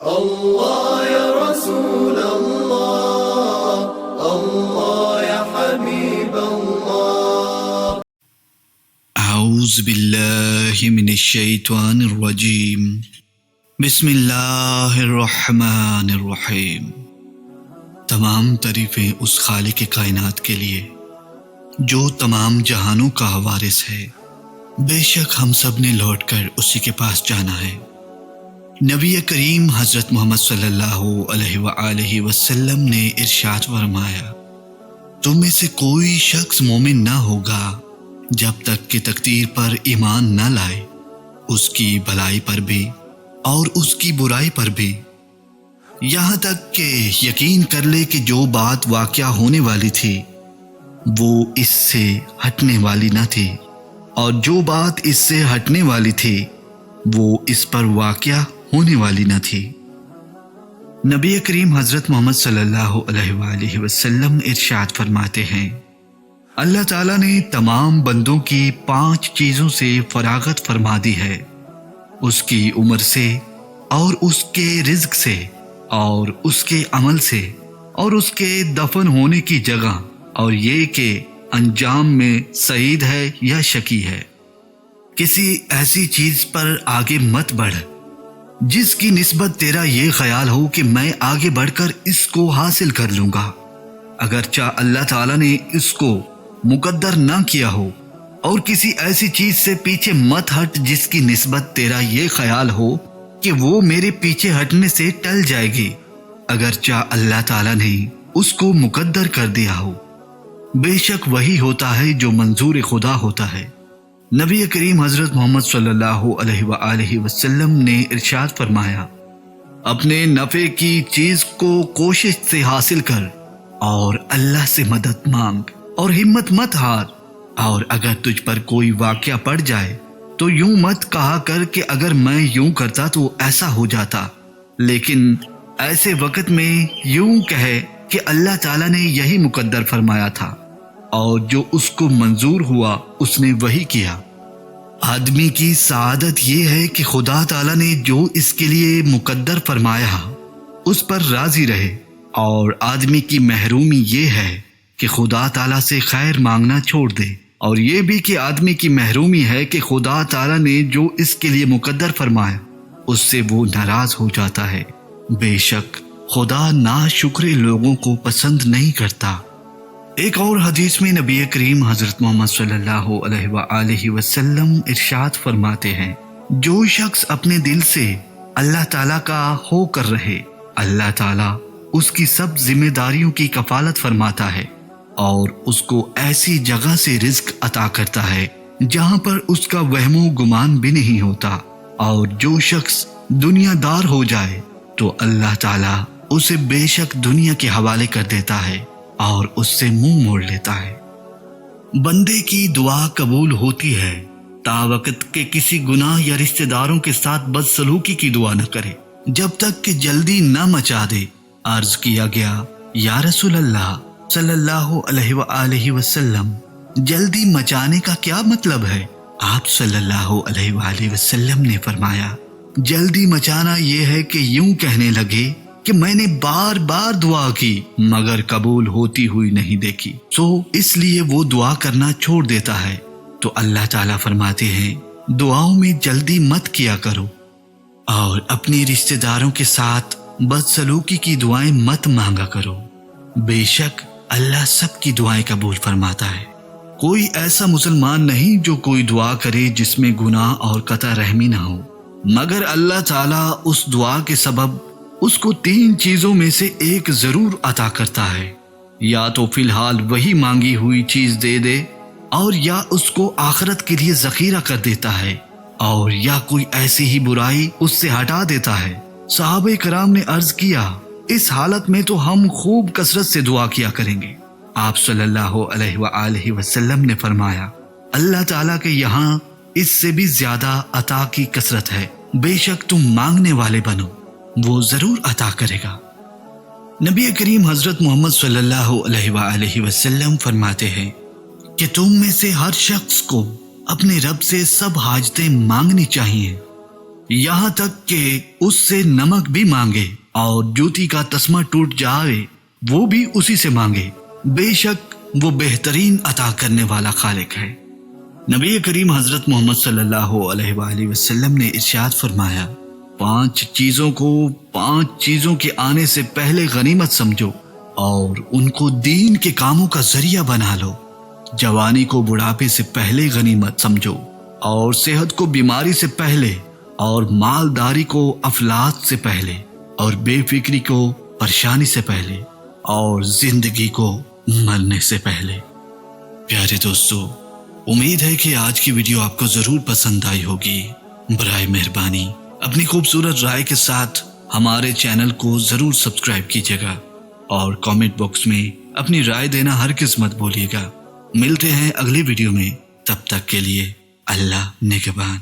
اللہ یا رسول اللہ، اللہ یا حبیب اللہ۔ اعوذ باللہ من الشیطان الرجیم، بسم اللہ الرحمن الرحیم۔ تمام تعریفیں اس خالق کائنات کے لیے جو تمام جہانوں کا وارث ہے۔ بے شک ہم سب نے لوٹ کر اسی کے پاس جانا ہے۔ نبی کریم حضرت محمد صلی اللہ علیہ وآلہ وسلم نے ارشاد فرمایا، تم میں سے کوئی شخص مومن نہ ہوگا جب تک کہ تقدیر پر ایمان نہ لائے، اس کی بھلائی پر بھی اور اس کی برائی پر بھی، یہاں تک کہ یقین کر لے کہ جو بات واقعہ ہونے والی تھی وہ اس سے ہٹنے والی نہ تھی، اور جو بات اس سے ہٹنے والی تھی وہ اس پر واقعہ ہونے والی نہ تھی۔ نبی کریم حضرت محمد صلی اللہ علیہ وآلہ وسلم ارشاد فرماتے ہیں، اللہ تعالیٰ نے تمام بندوں کی 5 چیزوں سے فراغت فرما دی ہے، اس کی عمر سے اور اس کے رزق سے اور اس کے عمل سے اور اس کے دفن ہونے کی جگہ، اور یہ کہ انجام میں سعید ہے یا شقی ہے۔ کسی ایسی چیز پر آگے مت بڑھ جس کی نسبت تیرا یہ خیال ہو کہ میں آگے بڑھ کر اس کو حاصل کر لوں گا، اگرچہ اللہ تعالیٰ نے اس کو مقدر نہ کیا ہو، اور کسی ایسی چیز سے پیچھے مت ہٹ جس کی نسبت تیرا یہ خیال ہو کہ وہ میرے پیچھے ہٹنے سے ٹل جائے گی، اگرچہ اللہ تعالیٰ نے اس کو مقدر کر دیا ہو۔ بے شک وہی ہوتا ہے جو منظور خدا ہوتا ہے۔ نبی کریم حضرت محمد صلی اللہ علیہ وآلہ وسلم نے ارشاد فرمایا، اپنے نفع کی چیز کو کوشش سے حاصل کر اور اللہ سے مدد مانگ اور ہمت مت ہار، اور اگر تجھ پر کوئی واقعہ پڑ جائے تو یوں مت کہا کر کہ اگر میں یوں کرتا تو ایسا ہو جاتا، لیکن ایسے وقت میں یوں کہے کہ اللہ تعالیٰ نے یہی مقدر فرمایا تھا، اور جو اس کو منظور ہوا اس نے وہی کیا۔ آدمی کی سعادت یہ ہے کہ خدا تعالیٰ نے جو اس کے لیے مقدر فرمایا اس پر راضی رہے، اور آدمی کی محرومی یہ ہے کہ خدا تعالیٰ سے خیر مانگنا چھوڑ دے، اور یہ بھی کہ آدمی کی محرومی ہے کہ خدا تعالیٰ نے جو اس کے لیے مقدر فرمایا اس سے وہ ناراض ہو جاتا ہے۔ بے شک خدا ناشکر لوگوں کو پسند نہیں کرتا۔ ایک اور حدیث میں نبی کریم حضرت محمد صلی اللہ علیہ وآلہ وسلم ارشاد فرماتے ہیں، جو شخص اپنے دل سے اللہ تعالیٰ کا ہو کر رہے، اللہ تعالیٰ اس کی سب ذمہ داریوں کی کفالت فرماتا ہے، اور اس کو ایسی جگہ سے رزق عطا کرتا ہے جہاں پر اس کا وہم و گمان بھی نہیں ہوتا، اور جو شخص دنیا دار ہو جائے تو اللہ تعالیٰ اسے بے شک دنیا کے حوالے کر دیتا ہے اور اس سے منہ موڑ لیتا ہے۔ بندے کی دعا قبول ہوتی ہے تا وقت کہ کسی گناہ یا رشتہ داروں کے ساتھ بدسلوکی کی دعا نہ کرے، جب تک کہ جلدی نہ مچا دے۔ عرض کیا گیا، یا رسول اللہ صلی اللہ علیہ وآلہ وسلم، جلدی مچانے کا کیا مطلب ہے؟ آپ صلی اللہ علیہ وآلہ وسلم نے فرمایا، جلدی مچانا یہ ہے کہ یوں کہنے لگے کہ میں نے بار بار دعا کی مگر قبول ہوتی ہوئی نہیں دیکھی، سو اس لیے وہ دعا کرنا چھوڑ دیتا ہے۔ تو اللہ تعالیٰ فرماتے ہیں، دعاؤں میں جلدی مت کیا کرو، اور اپنے رشتہ داروں کے ساتھ بدسلوکی کی دعائیں مت مانگا کرو، بے شک اللہ سب کی دعائیں قبول فرماتا ہے۔ کوئی ایسا مسلمان نہیں جو کوئی دعا کرے جس میں گناہ اور قطع رحمی نہ ہو، مگر اللہ تعالیٰ اس دعا کے سبب اس کو 3 چیزوں میں سے ایک ضرور عطا کرتا ہے، یا تو فی الحال وہی مانگی ہوئی چیز دے دے، اور یا اس کو آخرت کے لیے ذخیرہ کر دیتا ہے، اور یا کوئی ایسی ہی برائی اس سے ہٹا دیتا ہے۔ صحابہ کرام نے عرض کیا، اس حالت میں تو ہم خوب کثرت سے دعا کیا کریں گے۔ آپ صلی اللہ علیہ وآلہ وسلم نے فرمایا، اللہ تعالیٰ کے یہاں اس سے بھی زیادہ عطا کی کثرت ہے، بے شک تم مانگنے والے بنو، وہ ضرور عطا کرے گا۔ نبی کریم حضرت محمد صلی اللہ علیہ وآلہ وسلم فرماتے ہیں کہ تم میں سے ہر شخص کو اپنے رب سے سب حاجتیں مانگنی چاہیے، یہاں تک کہ اس سے نمک بھی مانگے اور جوتی کا تسمہ ٹوٹ جائے وہ بھی اسی سے مانگے، بے شک وہ بہترین عطا کرنے والا خالق ہے۔ نبی کریم حضرت محمد صلی اللہ علیہ وآلہ وسلم نے ارشاد فرمایا، 5 چیزوں کو 5 چیزوں کے آنے سے پہلے غنیمت سمجھو اور ان کو دین کے کاموں کا ذریعہ بنا لو۔ جوانی کو بڑھاپے سے پہلے غنیمت سمجھو اور صحت کو بیماری سے پہلے اور مالداری کو افلاس سے پہلے اور بے فکری کو پریشانی سے پہلے اور زندگی کو مرنے سے پہلے۔ پیارے دوستو، امید ہے کہ آج کی ویڈیو آپ کو ضرور پسند آئی ہوگی۔ برائے مہربانی اپنی خوبصورت رائے کے ساتھ ہمارے چینل کو ضرور سبسکرائب کیجیے گا اور کامنٹ باکس میں اپنی رائے دینا ہرگز مت بھولیے گا۔ ملتے ہیں اگلی ویڈیو میں، تب تک کے لیے اللہ نگہبان۔